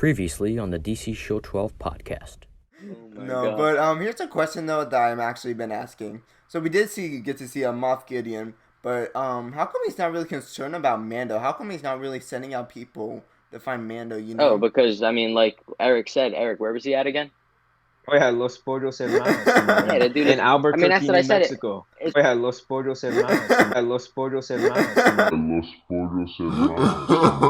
Previously on the DC Show 12 podcast. No, God. But here's a question though that I've actually been asking. So we did get to see a Moff Gideon, but how come he's not really concerned about Mando? How come he's not really sending out people to find Mando? You know? Oh, because I mean, like Eric said, where was he at again? Oh yeah, Los Pollos Hermanos. Yeah, the dude in Albuquerque, that's what I said. Mexico. Oh yeah, Los Pollos Hermanos. Los Pollos Hermanos. Los Pollos Hermanos.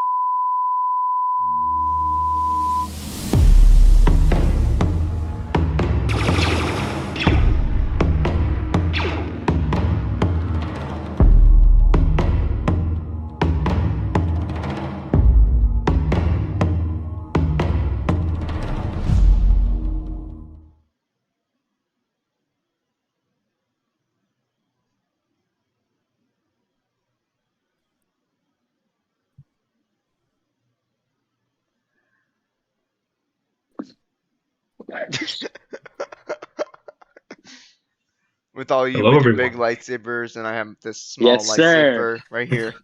With all you with your big lightsabers, and I have this small lightsaber right here.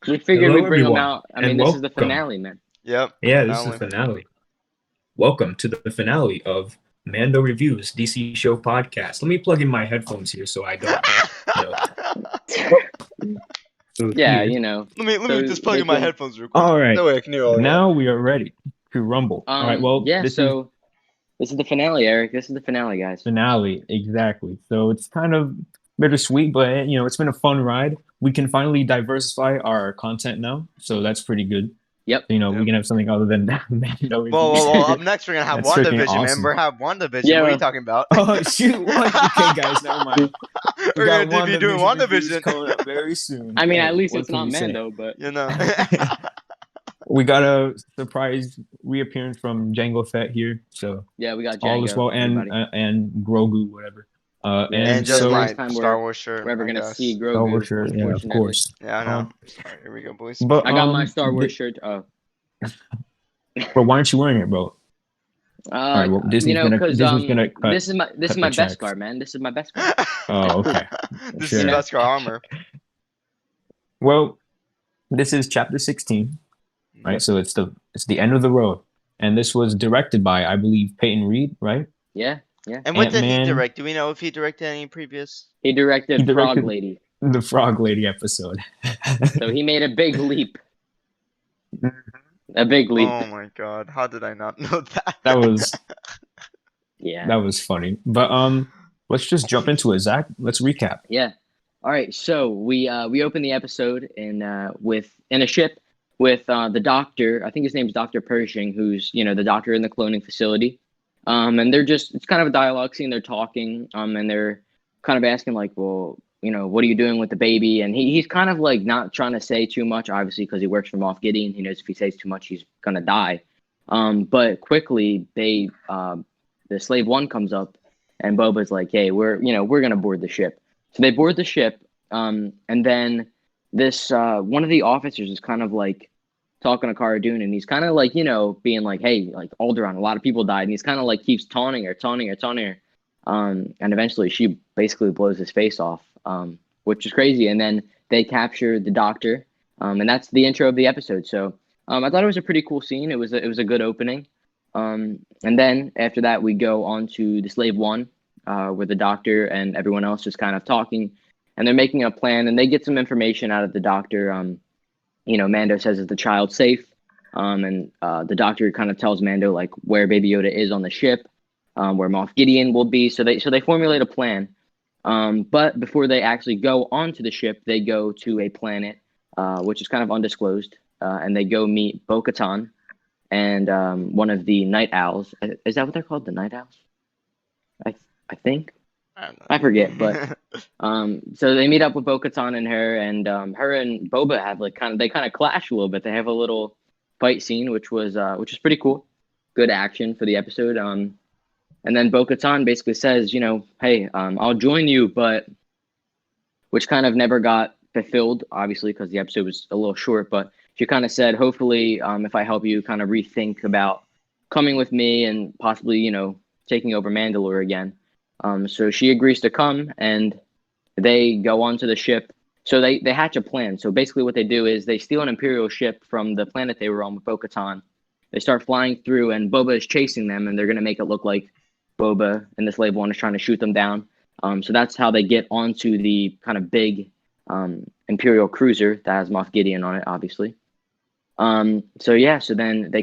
We figured we'd bring them out. I mean, this is the finale, man. Yep. Yeah, this is the finale. Welcome to the finale of Mando Reviews DC Show podcast. Let me plug in my headphones here so I don't. So yeah, you know. Let me just plug in my headphones real quick. All right. No way I can hear all now we are ready to rumble. All right. Well, yeah. This is the finale, Eric. This is the finale, guys. Finale, exactly. So it's kind of bittersweet, but it's been a fun ride. We can finally diversify our content now, so that's pretty good. Yep. We can have something other than that. Well, up next we're gonna have WandaVision, awesome. Man. We're have WandaVision. Yeah. What are you talking about? Oh shoot! What? Okay, guys, never mind. We're gonna be doing WandaVision coming up very soon. I mean, at least it's not Mando, but we got a surprise reappearance from Jango Fett here, so yeah, we got Jango, all is well, and Grogu, whatever. And just so my Star Wars shirt. We're ever gonna see Grogu. Star Wars shirt, yeah, of course. Yeah, I know. All right, here we go, boys. But, I got my Star Wars shirt. But why aren't you wearing it, bro? Right, well, Disney's gonna cut. This is my best card, man. This is my best card. Oh, okay. This is best card armor. Well, this is chapter 16, right? So it's the end of the road, and this was directed by, I believe, Peyton Reed, right? Yeah. Yeah. And what did he direct? Do we know if he directed any previous? He directed Frog Lady. The Frog Lady episode. So he made a big leap. A big leap. Oh my god! How did I not know that? That was. Yeah. That was funny. But let's just jump into it, Zach. Let's recap. Yeah. All right. So we open the episode in a ship with the doctor. I think his name's Dr. Pershing, who's the doctor in the cloning facility. And it's kind of a dialogue scene. They're talking, and they're kind of asking like, well, what are you doing with the baby? And he's kind of like not trying to say too much, obviously, because he works for Moff Gideon. He knows if he says too much, he's gonna die. But quickly, the Slave One comes up, and Boba's like, hey, we're gonna board the ship. So they board the ship, and then this one of the officers is kind of like talking to Cara Dune, and he's kind of like, being like, hey, like Alderaan, a lot of people died, and he's kind of like keeps taunting her. And eventually she basically blows his face off, which is crazy. And then they capture the doctor, and that's the intro of the episode. So I thought it was a pretty cool scene. It was a good opening. And then after that, we go on to the Slave One, where the doctor and everyone else is kind of talking, and they're making a plan, and they get some information out of the doctor. Mando says, is the child safe? And the doctor kind of tells Mando like where Baby Yoda is on the ship, where Moff Gideon will be. So they formulate a plan. But before they actually go onto the ship, they go to a planet, which is kind of undisclosed. And they go meet Bo-Katan and one of the Night Owls. Is that what they're called? The Night Owls? I think. I forget, but so they meet up with Bo-Katan and her and Boba have they kind of clash a little bit. They have a little fight scene, which is pretty cool. Good action for the episode. And then Bo-Katan basically says, hey, I'll join you, but which kind of never got fulfilled, obviously, because the episode was a little short. But she kind of said, hopefully, if I help you kind of rethink about coming with me and possibly, taking over Mandalore again. So she agrees to come, and they go onto the ship. So they hatch a plan. So basically what they do is they steal an Imperial ship from the planet they were on with Bo-Katan, They start flying through, and Boba is chasing them, and they're gonna make it look like Boba and the slave one is trying to shoot them down. So that's how they get onto the kind of big Imperial cruiser that has Moff Gideon on it, obviously. So then they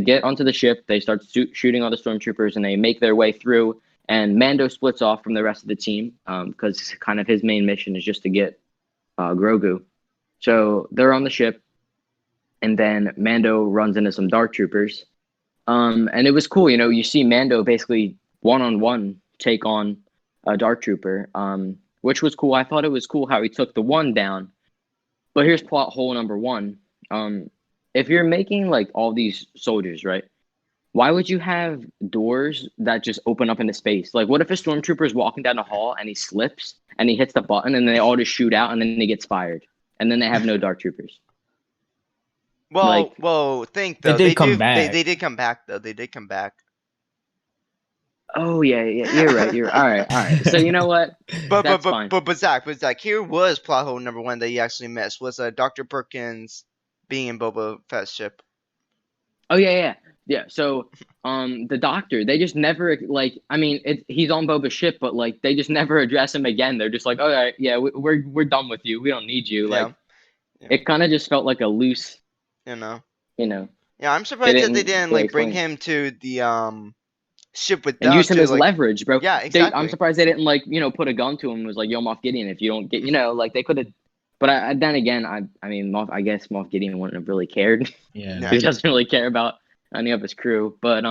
get onto the ship, they start shooting all the stormtroopers, and they make their way through, and Mando splits off from the rest of the team because kind of his main mission is just to get Grogu. So they're on the ship, and then Mando runs into some dark troopers, and it was cool. You see Mando basically one-on-one take on a dark trooper, which was cool. I thought it was cool how he took the one down. But here's plot hole number one. If you're making like all these soldiers, right? Why would you have doors that just open up into space? Like, what if a stormtrooper is walking down the hall and he slips and he hits the button and they all just shoot out and then he gets fired and then they have no dark troopers? Well, think though. They did come back. They did come back though. They did come back. Oh yeah, you're right. All right. So you know what? That's fine. But Zach, here was plot hole number one that you actually missed was Dr. Perkins being in Boba Fett's ship. Oh yeah. So the Doctor, they just never he's on Boba's ship, but like they just never address him again. They're just like, all right, yeah, we're done with you. We don't need you. Yeah. Like it kind of just felt like a loose. Yeah, They I'm surprised that they didn't didn't really bring explain. him to the ship with them And use him to, as leverage, bro. Yeah, exactly. I'm surprised they didn't put a gun to him and was like, yo, Moff Gideon, if you don't get, like they could have. But then again, I guess Moff Gideon wouldn't have really cared. Yeah. He doesn't really care about any of his crew. But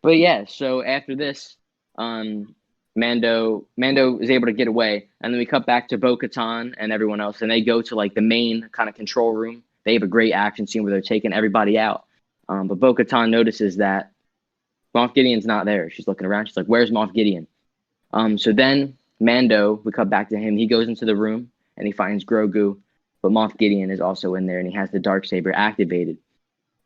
yeah. So after this, Mando is able to get away, and then we cut back to Bo-Katan and everyone else, and they go to like the main kind of control room. They have a great action scene where they're taking everybody out. But Bo-Katan notices that Moff Gideon's not there. She's looking around. She's like, where's Moff Gideon? So then Mando, we cut back to him. He goes into the room and he finds Grogu, but Moff Gideon is also in there and he has the Darksaber activated.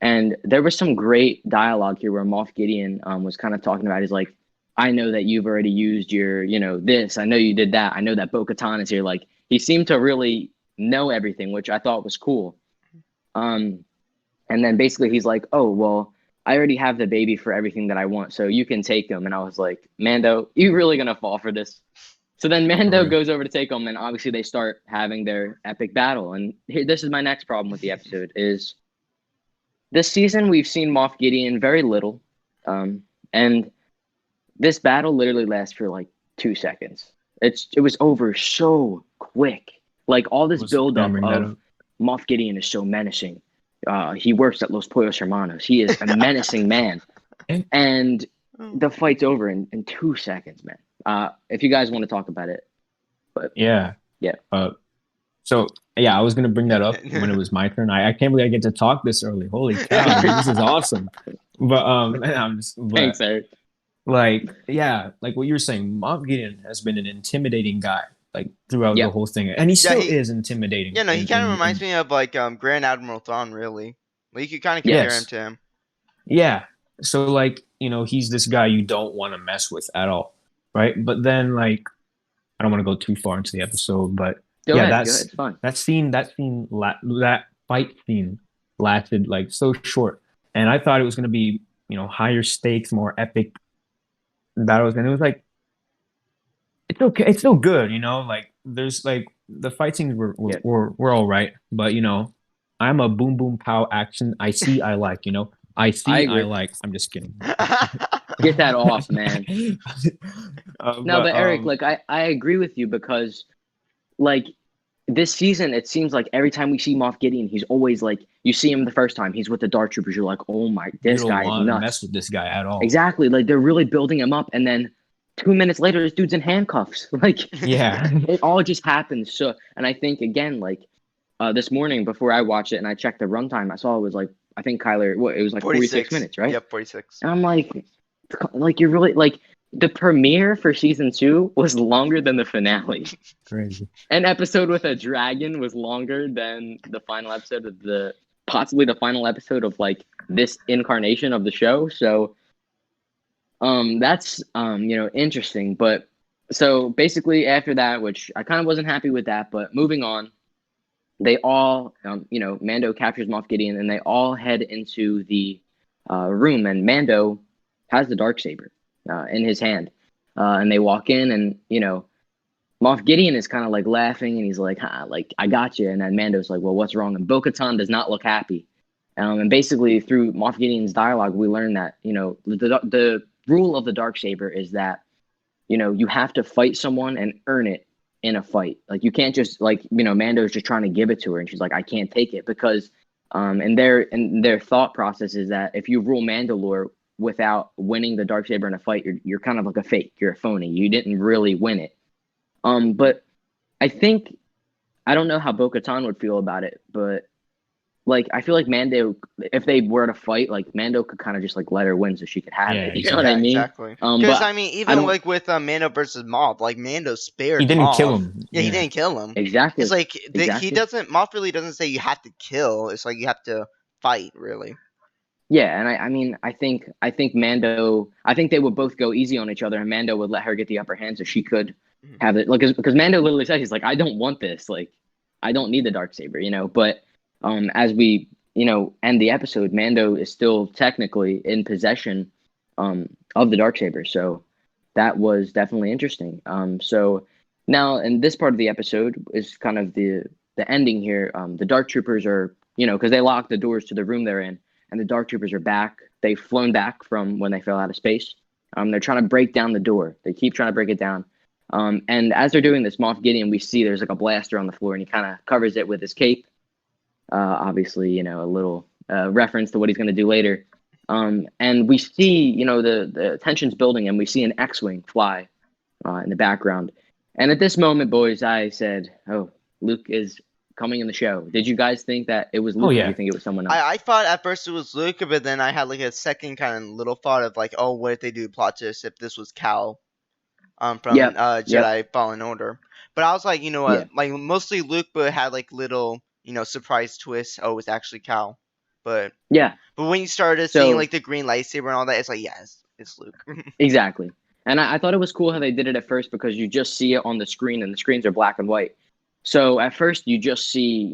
And there was some great dialogue here where Moff Gideon was kind of talking about, he's like, I know that you've already used your, this. I know you did that. I know that Bo-Katan is here. Like, he seemed to really know everything, which I thought was cool. And then basically he's like, oh, well, I already have the baby for everything that I want, so you can take him. And I was like, Mando, you really going to fall for this? So then Mando goes over to take him, and obviously they start having their epic battle. And this is my next problem with the episode is this season we've seen Moff Gideon very little. And this battle literally lasts for like 2 seconds. It was over so quick. Like all this buildup of Moff Gideon is so menacing. He works at Los Pollos Hermanos. He is a menacing man. And the fight's over in 2 seconds, man. If you guys want to talk about it. But Yeah. So I was gonna bring that up when it was my turn. I can't believe I get to talk this early. Holy cow, dude, this is awesome. But thanks, Eric. Like what you were saying, Moff Gideon has been an intimidating guy like throughout the whole thing, and he still is intimidating. Yeah, no, he kind of reminds me of like Grand Admiral Thrawn, really. Like you could kind of compare him to him. Yeah. So like he's this guy you don't want to mess with at all, right? But then like I don't want to go too far into the episode, but go ahead, that's it's fine. That fight scene lasted like so short, and I thought it was going to be higher stakes, more epic battles, and it was like it's okay, it's still good, like there's like the fight scenes were all right, but I'm a boom boom pow action. I see, I like, I like. I'm just kidding. Get that off, man. But Eric, like I agree with you because like this season, it seems like every time we see Moff Gideon, he's always like, you see him the first time, he's with the Dark Troopers. You're like, oh my, this guy is nuts. Mess with this guy at all. Exactly. Like they're really building him up, and then 2 minutes later, this dude's in handcuffs. Like, it all just happens. So, and I think again, like this morning before I watched it and I checked the runtime, I saw it was like, I think Kyler, it was like 46 minutes, right? Yep, 46. And I'm like you're really like. The premiere for season 2 was longer than the finale. Crazy. An episode with a dragon was longer than the final episode of possibly the final episode of like this incarnation of the show. So, that's interesting. But so basically after that, which I kind of wasn't happy with that, but moving on, they all, Mando captures Moff Gideon and they all head into the room, and Mando has the Darksaber in his hand, and they walk in, and Moff Gideon is kind of like laughing, and he's like, like I got you, and then Mando's like, well, what's wrong? And Bo-Katan does not look happy, and basically through Moff Gideon's dialogue, we learn that the rule of the Darksaber is that you have to fight someone and earn it in a fight. Like, you can't just Mando's just trying to give it to her, and she's like, I can't take it, because and their thought process is that if you rule Mandalore without winning the Darksaber in a fight, you're kind of like a fake. You're a phony. You didn't really win it. But I think, I don't know how Bo-Katan would feel about it, but like, I feel like Mando, if they were to fight, like Mando could kind of just like let her win so she could have it. You know what I mean? Exactly. Because But I mean, even like with Mando versus Moff, like Mando spared He didn't Moff. kill him. Yeah, he didn't kill him. exactly. It's like Exactly. he doesn't. Moff really doesn't say you have to kill. It's like you have to fight, really. Yeah, and I mean, I think Mando, I think they would both go easy on each other, and Mando would let her get the upper hand so she could have it. Like, because Mando literally says, he's like, I don't want this. Like, I don't need the Darksaber, But as we end the episode, Mando is still technically in possession of the Darksaber. So that was definitely interesting. So now, in this part of the episode is kind of the ending here. The Dark Troopers are, because they locked the doors to the room they're in, and the Dark Troopers are back. They've flown back from when they fell out of space. They're trying to break down the door. They keep trying to break it down. And as they're doing this, Moff Gideon, we see there's like a blaster on the floor, and he kind of covers it with his cape. Obviously, a little reference to what he's going to do later. And we see, the tension's building, and we see an X-Wing fly in the background. And at this moment, boys, I said, oh, Luke is coming in the show. Did you guys think that it was Luke, or did you think it was someone else? I thought at first it was Luke, but then I had like a second kind of little thought of like, oh, what if they do plot twist if this was Cal from Jedi Fallen Order? But I was like, you know what, like mostly Luke, but it had like little, surprise twists. Oh, it's actually Cal. But when you started seeing like the green lightsaber and all that, it's like, yes, it's Luke. Exactly. And I thought it was cool how they did it at first, because you just see it on the screen, and the screens are black and white. So at first you just see,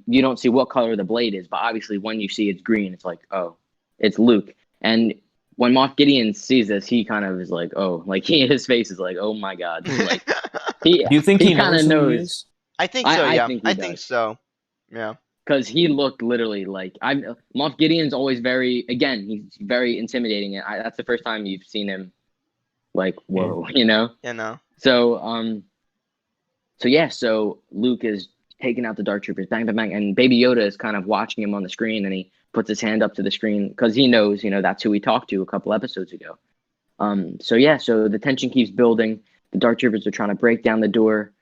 you don't see what color the blade is, but obviously when you see it's green, it's like, oh, it's Luke. And when Moff Gideon sees this, he kind of is like, oh, like his face is like, oh my God. Like, do you think he kind of knows? I think so. Yeah, I think so. Yeah. Because he looked literally like Moff Gideon's always he's very intimidating, and that's the first time you've seen him like, whoa, Yeah, no. So Luke is taking out the Dark Troopers, bang, bang, bang, and Baby Yoda is kind of watching him on the screen, and he puts his hand up to the screen because he knows, that's who he talked to a couple episodes ago. So the tension keeps building. The Dark Troopers are trying to break down the door.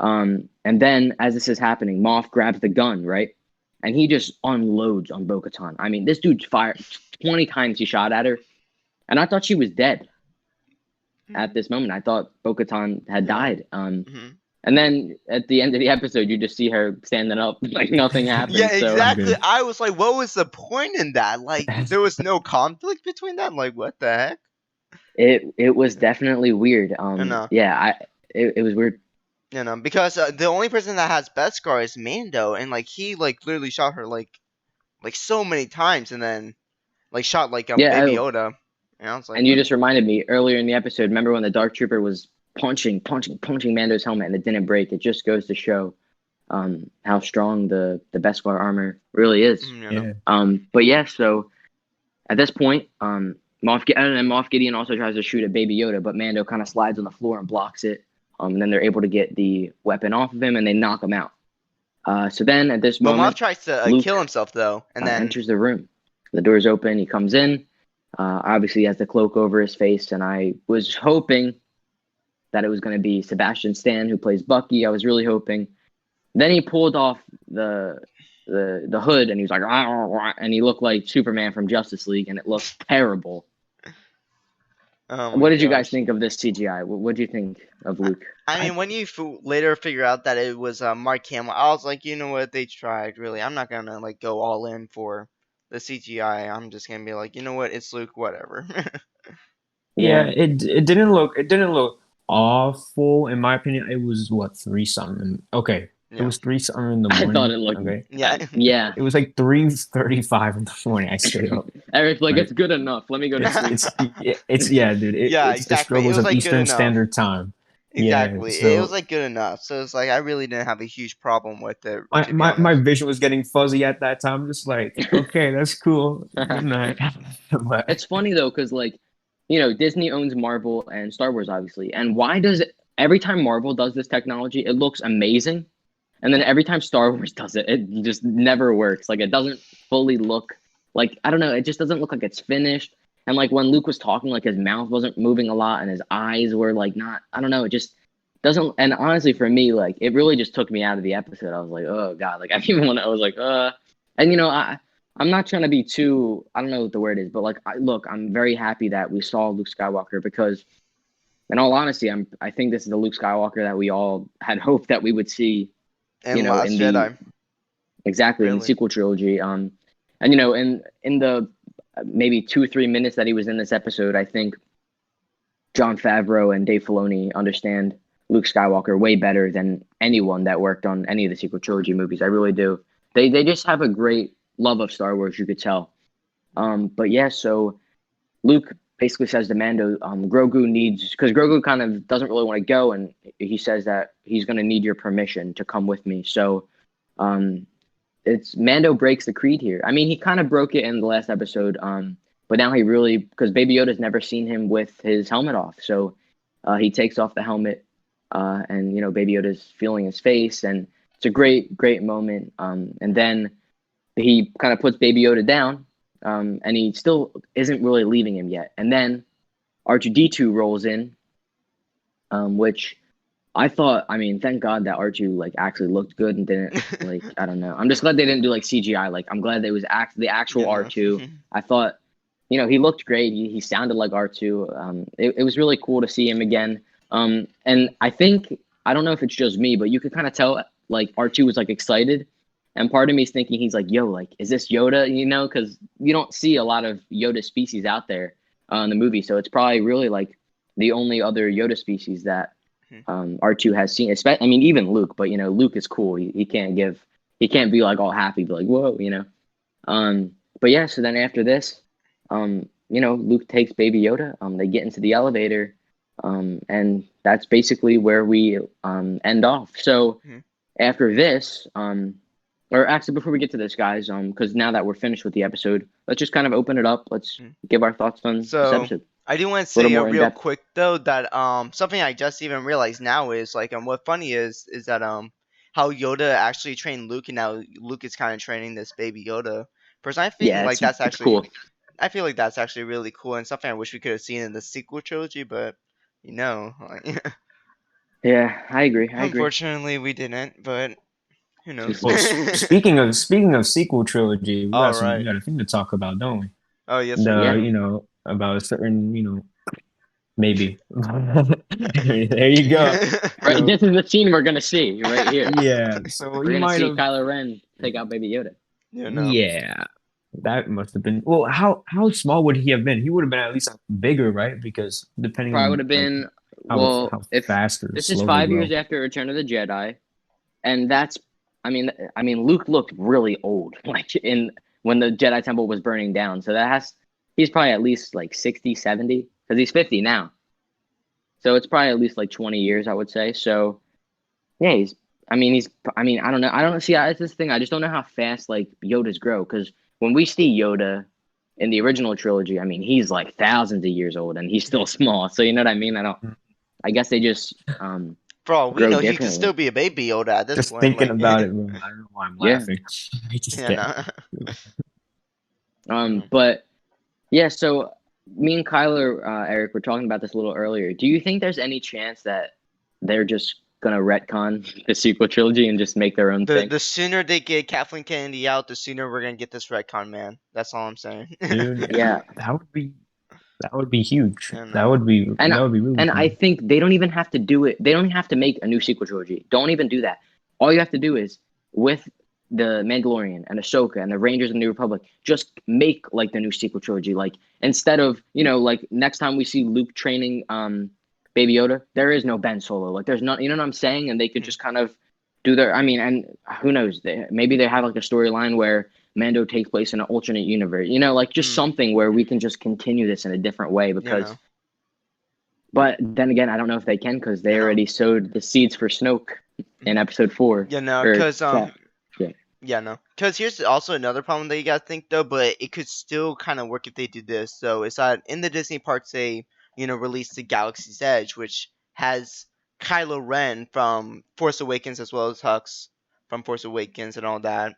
And then as this is happening, Moff grabs the gun, right? And he just unloads on Bo-Katan. I mean, this dude fired 20 times he shot at her. And I thought she was dead at this moment. I thought Bo-Katan had died. And then at the end of the episode, you just see her standing up like nothing happened. Yeah, exactly. So I was like, what was the point in that? Like, there was no conflict between them? Like, what the heck? It was definitely weird. Yeah, it was weird. Because the only person that has Beskar is Mando, and like he like literally shot her like so many times, and then like shot like a Baby Yoda. And I was like, and you just reminded me earlier in the episode. Remember when the Dark Trooper was punching Mando's helmet, and it didn't break? It just goes to show how strong the Beskar armor really is. But yeah, so at this point, Moff Gideon also tries to shoot at Baby Yoda, but Mando kind of slides on the floor and blocks it. And then they're able to get the weapon off of him, and they knock him out. So then at this moment, Moff tries to kill himself though, and then enters the room. The door's open. He comes in. Obviously, he has the cloak over his face, and I was hoping that it was going to be Sebastian Stan who plays Bucky. I was really hoping. Then he pulled off the hood, and he was like, rah, rah, rah, and he looked like Superman from Justice League, and it looked terrible. What did you guys think of this CGI? What did you think of Luke? I mean, when you later figure out that it was Mark Hamill, I was like, you know what, they tried. Really, I'm not gonna like go all in for the CGI. I'm just gonna be like, you know what, it's Luke, whatever. Yeah, it didn't look awful in my opinion. It was what, 3 something. Okay, It was 3 something in the I morning. thought it looked. Okay. Yeah. It was like 3:35 in the morning. I stayed up. Eric's like, Right. it's good enough. Let me go to sleep. It's yeah, dude. Yeah, It's the exactly. It struggles was of like good Eastern enough. Standard Time. Yeah. Exactly. It was So like good enough. So it's like I really didn't have a huge problem with it, my, to be my my honest. vision was getting fuzzy at that time. Just like, okay, that's cool. Good night. But It's funny though, because like, Disney owns Marvel and Star Wars, obviously. And why does it, every time Marvel does this technology, it looks amazing, and then every time Star Wars does it, it just never works. Like it doesn't fully look like, I don't know, it just doesn't look like it's finished. And like when Luke was talking, like his mouth wasn't moving a lot, and his eyes were like not. I don't know. It just doesn't. And honestly, for me, like it really just took me out of the episode. I was like, oh god, like I didn't even want to. I was like, and I'm not trying to be too, I don't know what the word is, but like, look, I'm very happy that we saw Luke Skywalker because, in all honesty, I think this is the Luke Skywalker that we all had hoped that we would see, And Last in Jedi. exactly in the Really? sequel trilogy. And in the maybe 2-3 minutes that he was in this episode, I think Jon Favreau and Dave Filoni understand Luke Skywalker way better than anyone that worked on any of the sequel trilogy movies. I really do. They just have a great love of Star Wars, you could tell. But yeah, so Luke basically says to Mando, Grogu needs, because Grogu kind of doesn't really want to go, and he says that he's going to need your permission to come with me. So it's Mando breaks the creed here. I mean, he kind of broke it in the last episode, but now he really, because Baby Yoda's never seen him with his helmet off, so he takes off the helmet, and Baby Yoda's feeling his face, and it's a great, great moment. And then he kind of puts Baby Yoda down, and he still isn't really leaving him yet. And then R2-D2 rolls in, which I thought, I mean, thank God that R2 like actually looked good and didn't like, I don't know. I'm just glad they didn't do like CGI. Like I'm glad that it was the actual R2. I thought, he looked great. He sounded like R2. It was really cool to see him again. And I think, I don't know if it's just me, but you could kind of tell like R2 was like excited. And part of me is thinking he's like, yo, like, is this Yoda? Because you don't see a lot of Yoda species out there in the movie. So it's probably really like the only other Yoda species that R2 has seen. I mean, even Luke, but Luke is cool. He can't be like all happy, be like, whoa, But yeah, so then after this, Luke takes Baby Yoda. They get into the elevator, and that's basically where we end off. So after this, or actually, before we get to this, guys, because now that we're finished with the episode, let's just kind of open it up. Let's give our thoughts on this episode. I do want to say real quick though that something I just even realized now is like what funny is that how Yoda actually trained Luke, and now Luke is kind of training this Baby Yoda. Personally, I think like that's actually cool. I feel like that's actually really cool and something I wish we could have seen in the sequel trilogy, but like, yeah, I agree. Unfortunately, we didn't, but who knows? Well, speaking of sequel trilogy, we got right. we got a thing to talk about, don't we? Oh yes, About a certain, maybe. There you go. Right, this is the scene we're gonna see right here. Yeah, so we're gonna see Kylo Ren take out Baby Yoda. Yeah, that must have been. Well, how small would he have been? He would have been at least bigger, right? Because depending, probably would have been. How fast or this slow is 5 years after Return of the Jedi, and that's. I mean, Luke looked really old, like when the Jedi Temple was burning down. So he's probably at least like 60, 70, because he's 50 now. So it's probably at least like 20 years, I would say. So yeah, I don't know. I don't see, it's this thing. I just don't know how fast like Yodas grow. Because when we see Yoda in the original trilogy, I mean, he's like thousands of years old and he's still small. So you know what I mean? I guess they just, for all we know, he could still be a Baby Yoda at this point. Just thinking about it, bro. I don't know why I'm laughing. But yeah, so me and Kyler, Eric, were talking about this a little earlier. Do you think there's any chance that they're just gonna retcon the sequel trilogy and just make their own thing? The sooner they get Kathleen Kennedy out, the sooner we're gonna get this retcon, man. That's all I'm saying. Dude, yeah, that would be huge. That would be really And cool. I think they don't even have to do it. They don't have to make a new sequel trilogy. Don't even do that. All you have to do is, with the Mandalorian and Ahsoka and the Rangers of the New Republic, just make like the new sequel trilogy. Like instead of, like next time we see Luke training Baby Yoda, there is no Ben Solo. Like there's not, you know what I'm saying? And they could just kind of, do their. I mean, and who knows? Maybe they have like a storyline where Mando takes place in an alternate universe. Like just something where we can just continue this in a different way because. But then again, I don't know if they can because they already sowed the seeds for Snoke in episode 4. Because because here's also another problem that you gotta think though, but it could still kind of work if they do this. So it's that in the Disney parks they released the Galaxy's Edge, which has Kylo Ren from Force Awakens as well as Hux from Force Awakens and all that.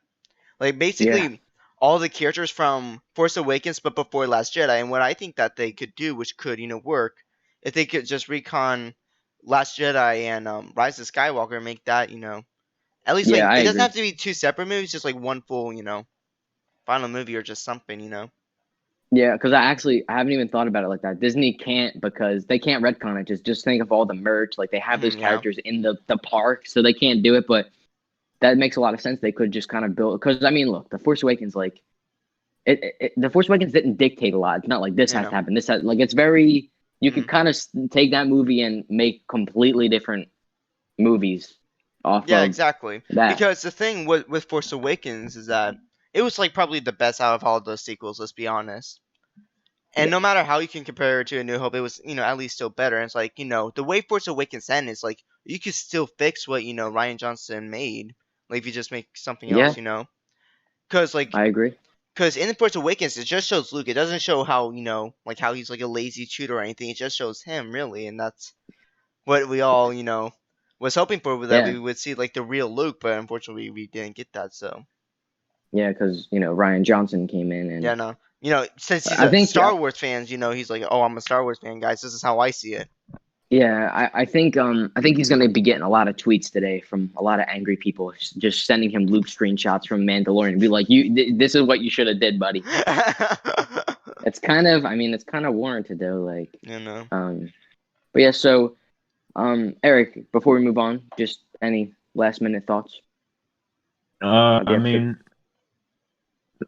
Like basically all the characters from Force Awakens, but before Last Jedi. And what I think that they could do, which could work, if they could just recon Last Jedi and Rise of Skywalker and make that at least it doesn't have to be 2 separate movies, just like one full final movie or just something. Yeah, because I haven't even thought about it like that. Disney can't because they can't retcon it. Just think of all the merch. Like they have those characters in the park, so they can't do it. But that makes a lot of sense. They could just kind of build because I mean, look, the Force Awakens the Force Awakens didn't dictate a lot. It's not like this has to happen. This has it's very you can kind of take that movie and make completely different movies off. Yeah, exactly. That. Because the thing with Force Awakens is that it was like probably the best out of all those sequels. Let's be honest. And no matter how you can compare it to A New Hope, it was at least still better. And it's like the way Force Awakens ends is like you could still fix what Rian Johnson made. Like if you just make something else, Because like I agree. Because in Force Awakens, it just shows Luke. It doesn't show how like how he's like a lazy tutor or anything. It just shows him really, and that's what we all was hoping for. That we would see like the real Luke, but unfortunately we didn't get that. So yeah, because Rian Johnson came in and since he's a Star Wars fan, he's like, oh, I'm a Star Wars fan, guys. This is how I see it. Yeah, I think he's gonna be getting a lot of tweets today from a lot of angry people just sending him Luke screenshots from Mandalorian. Be like, this is what you should have did, buddy. It's kind of warranted though, like but yeah, so Eric, before we move on, just any last minute thoughts? I mean,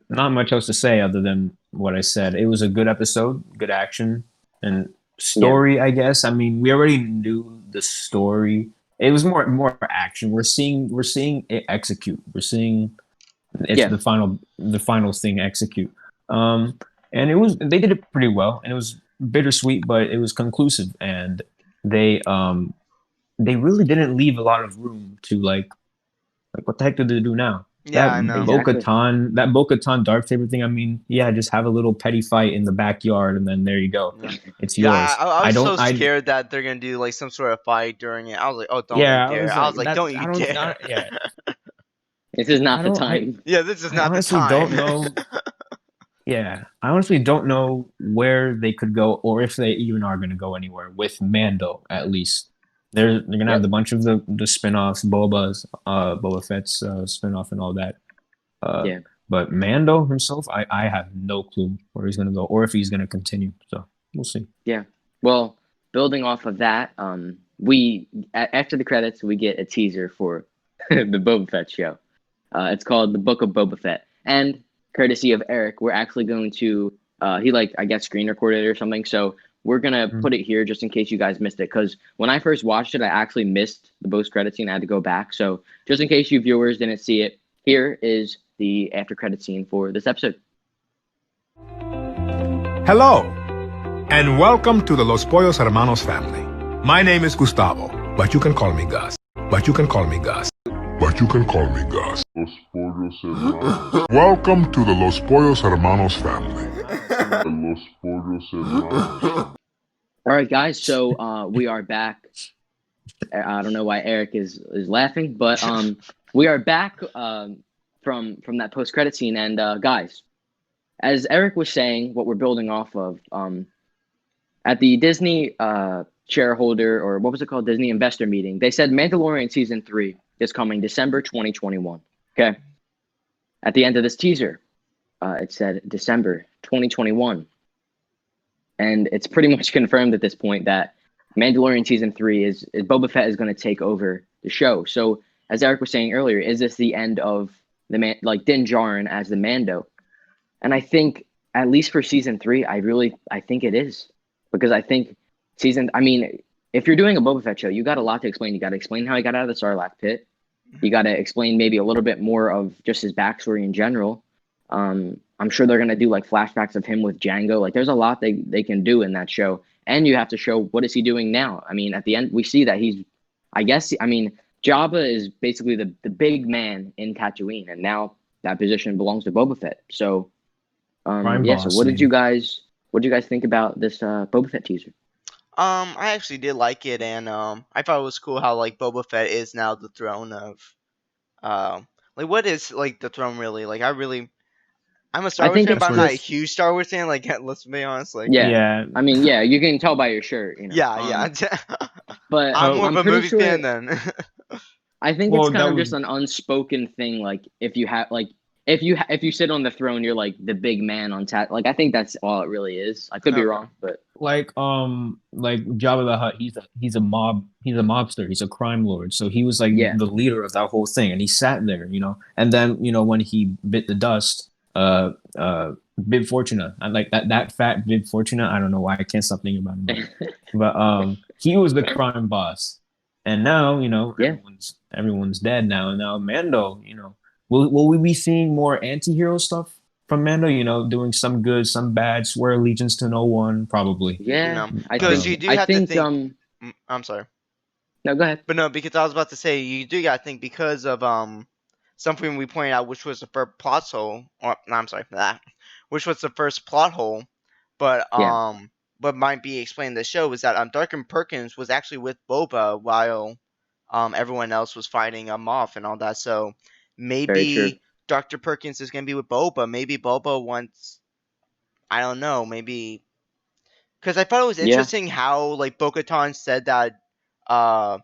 not much else to say other than what I said. It was a good episode, good action, and story, I guess. I mean, we already knew the story. It was more action. We're seeing it execute. We're seeing the final thing execute. And they did it pretty well, and it was bittersweet, but it was conclusive, and they really didn't leave a lot of room to like what the heck did they do now? Yeah, I know. That Bo-Katan dark saber thing. I mean, just have a little petty fight in the backyard, and then there you go. Yeah. It's yours. I was so scared that they're gonna do like some sort of fight during it. I was like, oh, don't you dare! I was like, don't you dare! This is not the time. This is not the time. Don't know. I honestly don't know where they could go, or if they even are going to go anywhere with Mando. At least they're going to have a bunch of the spin-offs, Boba Fett's spin-off and all that. But Mando himself, I have no clue where he's going to go, or if he's going to continue. So we'll see. Yeah. Well, building off of that, we after the credits we get a teaser for the Boba Fett show. It's called The Book of Boba Fett, and courtesy of Eric, we're actually going to I guess screen recorded it or something, so we're gonna put it here just in case you guys missed it, because when I first watched it I actually missed the post-credit scene. I had to go back, so just in case you viewers didn't see it, here is the after credit scene for this episode. Hello and welcome to the Los Pollos Hermanos family. My name is Gustavo, but you can call me Gus. Los Pollos Hermanos. Welcome to the Los Pollos Hermanos family. Los Pollos Hermanos. All right, guys. So we are back. I don't know why Eric is laughing, but we are back from that post-credit scene. And guys, as Eric was saying, what we're building off of at the Disney shareholder, or what was it called, Disney investor meeting, they said Mandalorian season 3 is coming December 2021. Okay. At the end of this teaser, it said December 2021. And it's pretty much confirmed at this point that Mandalorian season 3 is Boba Fett is going to take over the show. So as Eric was saying earlier, is this the end of Din Djarin as the Mando? And I think at least for season 3, I think it is, because I think if you're doing a Boba Fett show, you got a lot to explain. You got to explain how he got out of the Sarlacc pit. You got to explain maybe a little bit more of just his backstory in general. I'm sure they're gonna do like flashbacks of him with Django. Like, there's a lot they can do in that show, and you have to show what is he doing now. I mean, at the end, we see that he's, Jabba is basically the big man in Tatooine, and now that position belongs to Boba Fett. So, Crime yeah. So, boss, what did man. you guys think about this Boba Fett teaser? I actually did like it, and I thought it was cool how like Boba Fett is now the throne of, like what is like the throne really? Like I'm a Star I Wars think fan, it's but I'm not a just huge Star Wars fan. Like let's be honest, like yeah. I mean, yeah, you can tell by your shirt, you know. yeah. But I'm more of I'm a pretty movie sure. fan then. I think it's Well, kind that of was just an unspoken thing. Like, if you sit on the throne, you're like the big man on Like, I think that's all it really is. I could be Okay. wrong, but like Jabba the Hutt. He's a mobster. He's a crime lord. So he was like Yeah. the leader of that whole thing, and he sat there, And then when he bit the dust, Bib Fortuna, I like that fat Bib Fortuna. I don't know why I can't stop thinking about him, but he was the crime boss, and now Yeah. everyone's dead now, and now Mando, will we be seeing more anti-hero stuff from Mando, doing some good, some bad, swear allegiance to no one, probably. yeah, I because think you do have to think. um I'm sorry. no, go ahead. But no, because I was about to say you do gotta think because of something we pointed out, which was the first plot hole, or no, I'm sorry, which was the first plot hole, but Yeah. but might be explained in the show is that Duncan Perkins was actually with Boba while everyone else was fighting Moff and all that. So Very true. maybe Dr. Perkins is gonna be with Boba. Maybe Boba wants, I don't know, maybe because I thought it was Yeah. interesting how like Bo-Katan said that Boba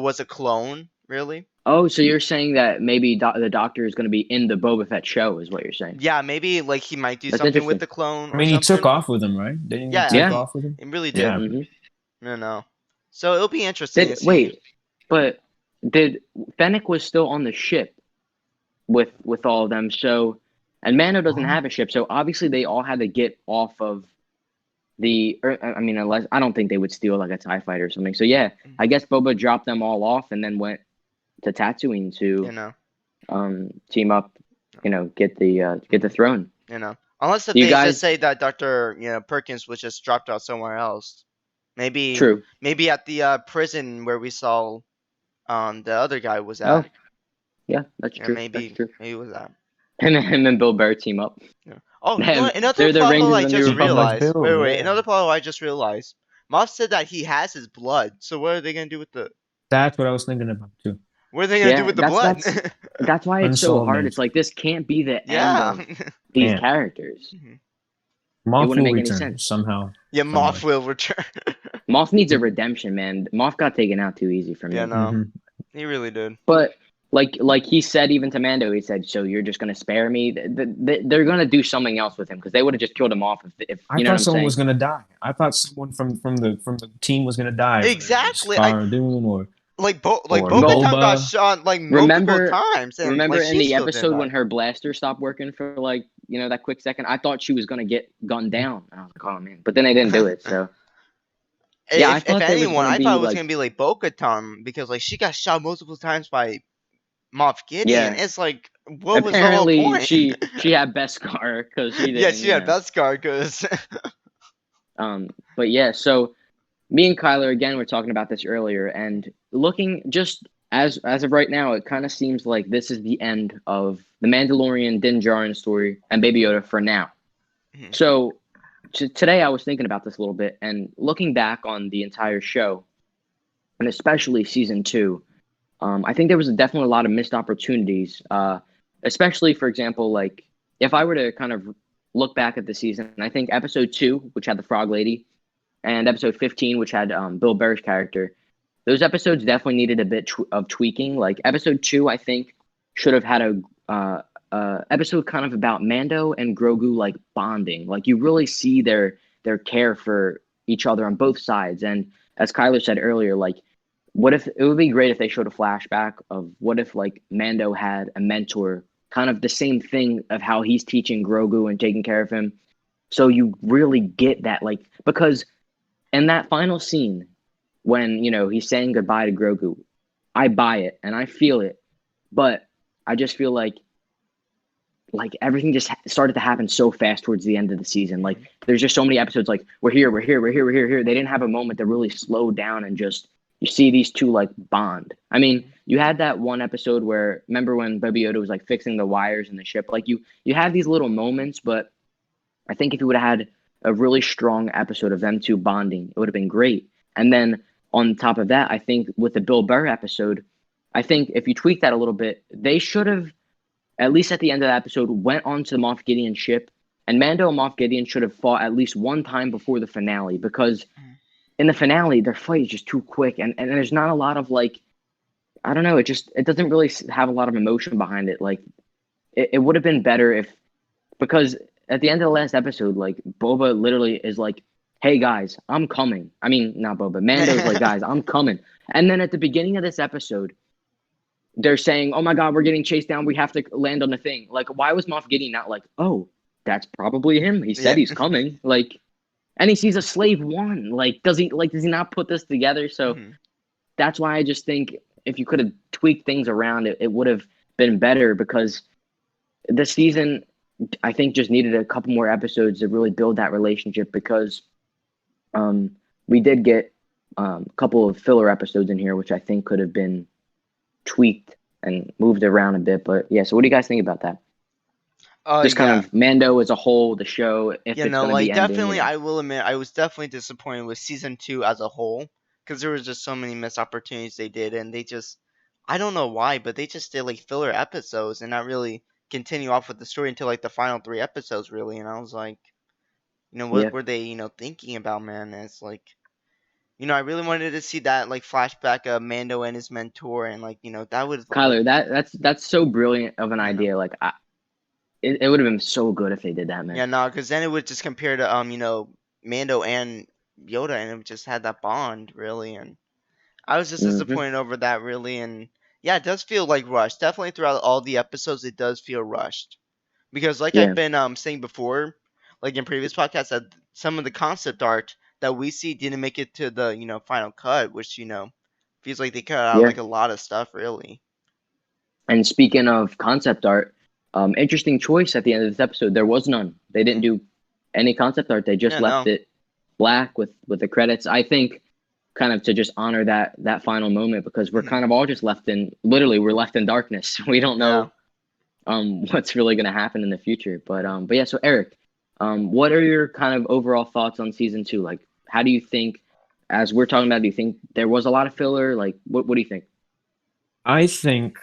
was a clone, really. Oh, so you're saying that maybe the Doctor is going to be in the Boba Fett show, is what you're saying? Yeah, maybe like he might do That's something with interesting. the clone I or mean, he something. took off with him, right? Didn't he Yeah, take Yeah. off with him? It really did. Yeah. Mm-hmm. No. So it'll be interesting to see. Wait, but did Fennec was still on the ship with all of them? So, and Mando doesn't have a ship, so obviously they all had to get off of unless I don't think they would steal like a TIE fighter or something. So yeah, I guess Boba dropped them all off and then went to Tatooine to team up, get the throne. Unless if they just say that Dr. Perkins was just dropped out somewhere else. Maybe True. Maybe at the prison where we saw the other guy was at. Oh, yeah, that's true. Maybe that's true. Maybe it was that. Him and Bill Burr team up. Yeah. Oh, they're another the plot hole Rangers I of the New just Republic. realized. Bill, Wait, yeah. another plot hole I just realized. Moff said that he has his blood. So what are they gonna do with the? That's what I was thinking about too. What are they gonna do with the blood? That's why it's so hard. Unsolved. It's like this can't be the Yeah. end of these Yeah. characters. Moff wouldn't will make any return sense. somehow. Yeah, somewhere. Moff will return. Moff needs a redemption, man. Moff got taken out too easy for me. Yeah, no, Mhm. he really did. But like he said, even to Mando, he said, "So you're just gonna spare me?" They're gonna do something else with him because they would have just killed him off if I you know what thought I'm someone saying. was gonna die. I thought someone from the team was gonna die. Exactly. Cara Dune or Bo-Katan got Boba. shot like Remember- multiple times. And, Remember like, in she the still didn't episode die. when her blaster stopped working for like that quick second? I thought she was gonna get gunned down. And I was like, oh man, but then they didn't do it. So yeah, I if thought there was anyone, gonna I be, thought it was like- gonna be like Bo-Katan because like she got shot multiple times by Moff Gideon. Yeah. It's like what apparently was the whole point? she had Beskar because she didn't. Yeah, she had you know. Beskar because. But yeah, so me and Kyler again were talking about this earlier, and looking just as of right now, it kind of seems like this is the end of the Mandalorian Din Djarin story and Baby Yoda for now. Mhm. So today I was thinking about this a little bit and looking back on the entire show, and especially season 2. I think there was definitely a lot of missed opportunities, especially, for example, like if I were to kind of look back at the season, I think episode 2, which had the Frog Lady, and episode 15, which had Bill Burr's character, those episodes definitely needed a bit of tweaking. Like episode 2, I think, should have had a episode kind of about Mando and Grogu like bonding. Like you really see their care for each other on both sides. And as Kyler said earlier, like what if it would be great if they showed a flashback of what if like Mando had a mentor, kind of the same thing of how he's teaching Grogu and taking care of him. So you really get that, like, because in that final scene when he's saying goodbye to Grogu, I buy it and I feel it, but I just feel like everything just started to happen so fast towards the end of the season. Like there's just so many episodes. Like we're here. They didn't have a moment to really slow down and just you see these two like bond. I mean, you had that one episode where remember when Baby Yoda was like fixing the wires in the ship. Like you have these little moments, but I think if you would have had a really strong episode of them two bonding, it would have been great. And then on top of that, I think with the Bill Burr episode, I think if you tweak that a little bit, they should have, at least at the end of the episode, went onto the Moff Gideon ship, and Mando and Moff Gideon should have fought at least one time before the finale, because in the finale, their fight is just too quick, and there's not a lot of, like, I don't know, it doesn't really have a lot of emotion behind it. Like, it would have been better if, because at the end of the last episode, like, Boba literally is like, hey, guys, I'm coming. I mean, not Boba. Mando's like, guys, I'm coming. And then at the beginning of this episode, they're saying, oh my God, we're getting chased down. We have to land on the thing. Like, why was Moff Gideon not like, oh, that's probably him. He said he's coming. Like, and he sees a slave one. Like, does he not put this together? So that's why I just think if you could have tweaked things around, it would have been better, because this season, I think, just needed a couple more episodes to really build that relationship, because we did get a couple of filler episodes in here, which I think could have been tweaked and moved around a bit. But yeah, so what do you guys think about that? Just kind of Mando as a whole, the show, if it's going to be definitely, ending, I will admit, I was definitely disappointed with season 2 as a whole, because there was just so many missed opportunities they did, and they just, I don't know why, but they just did like filler episodes and not really continue off with the story until like the final 3 episodes, really. And I was like, what were they, thinking about, man? And it's like, I really wanted to see that like flashback of Mando and his mentor, and like, that would Kyler, that's so brilliant of an idea. Like, it would have been so good if they did that, man. Yeah, no, because then it would just compare to Mando and Yoda, and it just had that bond, really. And I was just disappointed over that, really. And yeah, it does feel like rushed. Definitely throughout all the episodes, it does feel rushed, because like I've been saying before, like in previous podcasts, that some of the concept art that we see didn't make it to the final cut, which feels like they cut out like a lot of stuff, really. And speaking of concept art, interesting choice at the end of this episode. There was none. They didn't do any concept art. They just left it black with the credits. I think kind of to just honor that final moment, because we're kind of all just we're left in darkness. We don't know what's really going to happen in the future. But yeah, so Eric, what are your kind of overall thoughts on season 2? Like, how do you think, as we're talking about, do you think there was a lot of filler? Like, what do you think? I think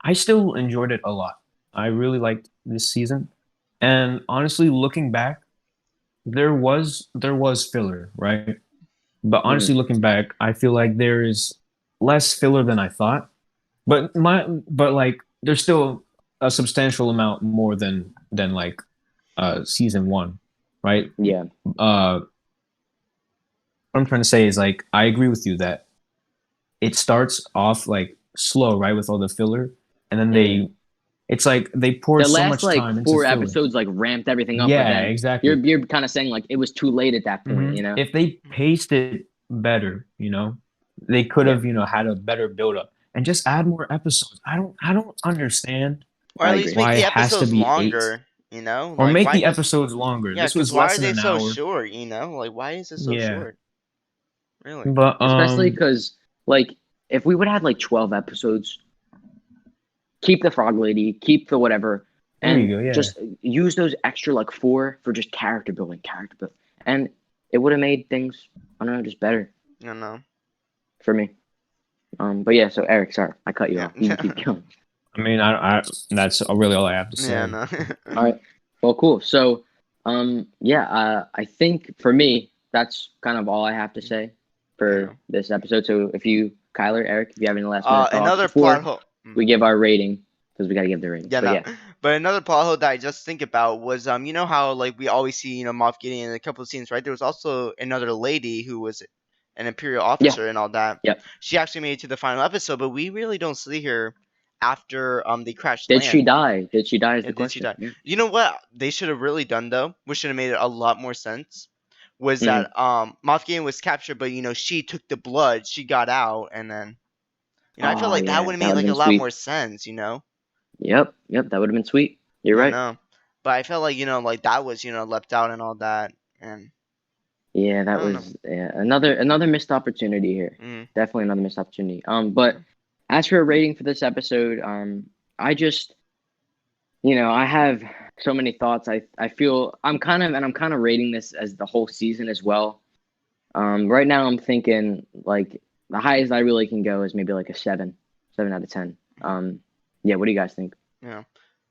I still enjoyed it a lot. I really liked this season, and honestly, looking back, there was filler, right? But honestly, looking back, I feel like there is less filler than I thought. But like, there's still a substantial amount more than like season 1, right? Yeah. What I'm trying to say is, like, I agree with you that it starts off like slow, right, with all the filler, and then it's like they poured the so much last time into 4 filler. episodes like ramped everything up. Yeah, exactly. You're kind of saying like it was too late at that point, If they paced it better, they could have had a better build up and just add more episodes. I don't understand. Or at least make the episodes longer, 8. Or make the episodes longer. Yeah, this was why less are than they an so hour. short? Like, why is it so short? Really? But especially because, like, if we would have like 12 episodes, keep the frog lady, keep the whatever, and just use those extra like 4 for just character building, and it would have made things, I don't know, just better. I don't know. For me. But yeah, so Eric, sorry, I cut you off. You can keep going. I mean, I that's really all I have to say. Yeah, no. All right. Well, cool. So, I think for me, that's kind of all I have to say for this episode. So if you, Kyler, Eric, if you have any last minute thoughts another before plot hole. We give our rating, because we got to give the rating. But another plot hole that I just think about was you know how like we always see Moff Gideon in a couple of scenes, right? There was also another lady who was an Imperial officer and all that. Yep. She actually made it to the final episode, but we really don't see her after they crash land. Did she die? Did she die? Did she die? You know what they should have really done though, which should have made it a lot more sense, was that Moff Gideon was captured, but she took the blood, she got out, and then I feel like that would have made like a lot more sense. Yep, that would have been sweet. You're right. No, but I felt like like that was left out and all that, and yeah, that was another missed opportunity here. Definitely another missed opportunity. But as for a rating for this episode, I just, I have so many thoughts. I feel I'm kind of rating this as the whole season as well. Right now I'm thinking like the highest I really can go is maybe like a 7 out of 10. Yeah, what do you guys think? Yeah.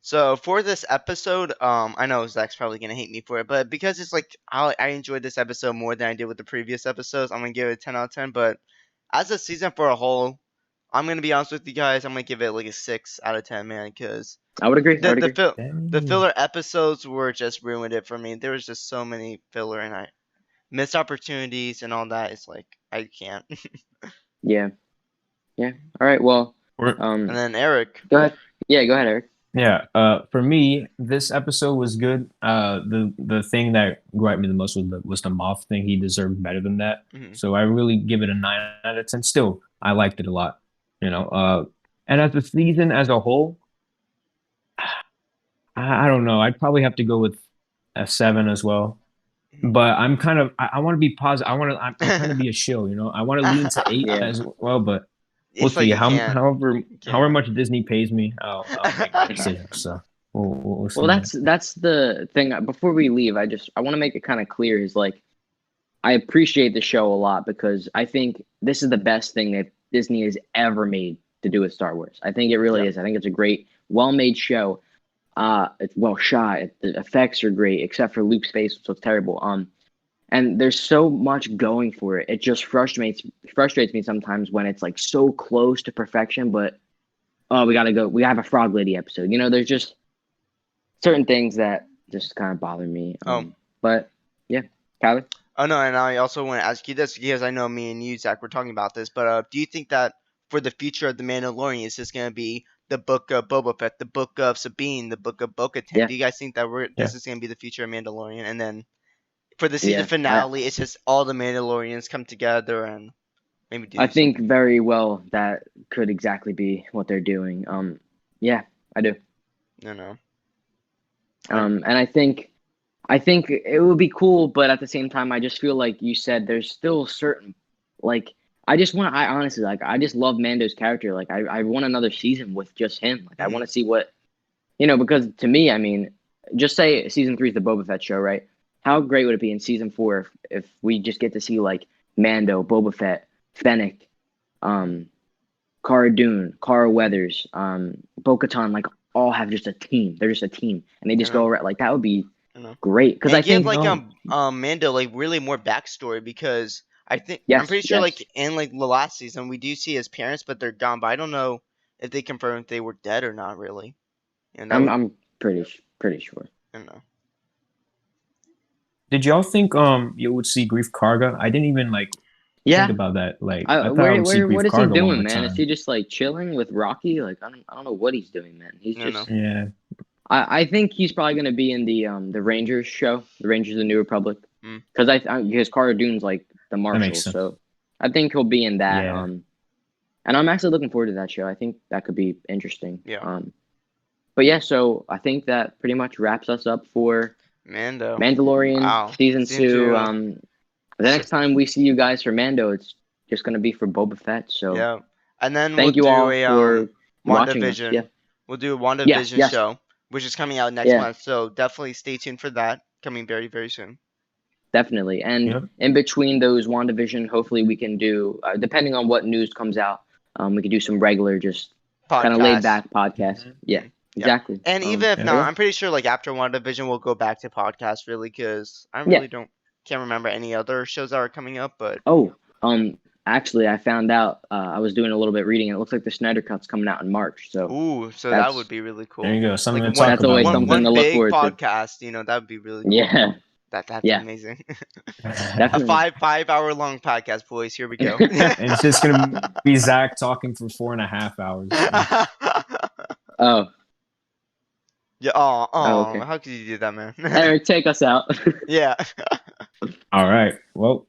So for this episode, I know Zach's probably gonna hate me for it, but because it's like I enjoyed this episode more than I did with the previous episodes, I'm gonna give it a 10 out of 10. But as a season for a whole, I'm gonna be honest with you guys, I'm gonna give it like a 6 out of 10, man, because I would agree. The filler episodes were just ruined it for me. There was just so many filler and missed opportunities and all that. It's like I can't. Yeah. All right. Well. And then Eric. Go ahead. Yeah, go ahead, Eric. Yeah. For me, this episode was good. The thing that griped me the most was the Moth thing. He deserved better than that. So I really give it a 9 out of 10. Still, I liked it a lot. And as the season as a whole, I don't know. I'd probably have to go with a 7 as well. But I'm kind of I want to be positive. I'm trying to be a shill. I want to lean to 8 as well, but. We'll see. However much Disney pays me, I'll make my decision. So we'll see. Well, that's the thing. Before we leave, I want to make it kind of clear. Is like, I appreciate the show a lot because I think this is the best thing that Disney has ever made to do with Star Wars. I think it really is. I think it's a great, well-made show. It's well shot. The effects are great, except for Luke's face, which looks terrible. And there's so much going for it. It just frustrates me sometimes when it's like so close to perfection, but we gotta go. We have a Frog Lady episode. There's just certain things that just kind of bother me. But yeah, Kyler. Oh no, and I also want to ask you this because I know me and you, Zach, were talking about this. But do you think that for the future of the Mandalorian, is this gonna be the Book of Boba Fett, the Book of Sabine, the Book of Bo-Katan? Yeah. Do you guys think that this is gonna be the future of Mandalorian, and then? For the season finale, it's just all the Mandalorians come together and maybe do. I think very well that could exactly be what they're doing. Yeah, I do. No. And I think it would be cool, but at the same time, I just feel like you said there's still certain I just love Mando's character. Like I want another season with just him. Like I want to see what because to me, I mean, just say season 3 is the Boba Fett show, right? How great would it be in season 4 if we just get to see like Mando, Boba Fett, Fennec, Cara Dune, Cara Weathers, Bo-Katan, like all have just a team. They're just a team, and they just go around. Like that would be great because I think Mando like really more backstory because I think I'm pretty sure like in like the last season we do see his parents, but they're gone. But I don't know if they confirmed if they were dead or not. Really, I'm pretty sure. I don't know. Did y'all think you would see Grief Karga? I didn't even think about that. Like I thought I would see Grief what is Karga he doing, one more man? time. Is he just like chilling with Rocky? Like I don't know what he's doing, man. He's just yeah. I think he's probably gonna be in the Rangers show, the Rangers of the New Republic, because because Cara Dune's like the Marshal, so I think he'll be in that. Yeah. And I'm actually looking forward to that show. I think that could be interesting. Yeah. But yeah, so I think that pretty much wraps us up for Mandalorian season 2. The next time we see you guys for Mando, it's just gonna be for Boba Fett. So yeah, and then thank you all for watching us. WandaVision. Yeah. We'll do a WandaVision show, which is coming out next month. So definitely stay tuned for that, coming very, very soon. Definitely, and in between those WandaVision, hopefully we can do, depending on what news comes out, we could do some regular, just kind of laid back podcast. Yeah. Exactly. And even if not, I'm pretty sure like after WandaVision we'll go back to podcast really because I really can't remember any other shows that are coming up. But actually I found out I was doing a little bit reading and it looks like the Snyder Cut's coming out in March. So that would be really cool. There you go. Something like to talk that's always about. something to look forward to. Podcast, that would be really cool. Yeah. That'd be amazing. Definitely. A 5 hour long podcast, boys. Here we go. It's just gonna be Zach talking for 4.5 hours. Oh. Yeah. Okay. How could you do that, man? Eric, take us out. Yeah. All right. Well,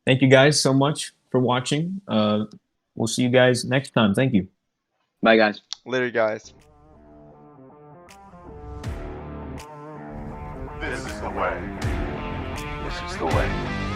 thank you guys so much for watching. We'll see you guys next time. Thank you. Bye, guys. Later, guys. This is the way. This is the way.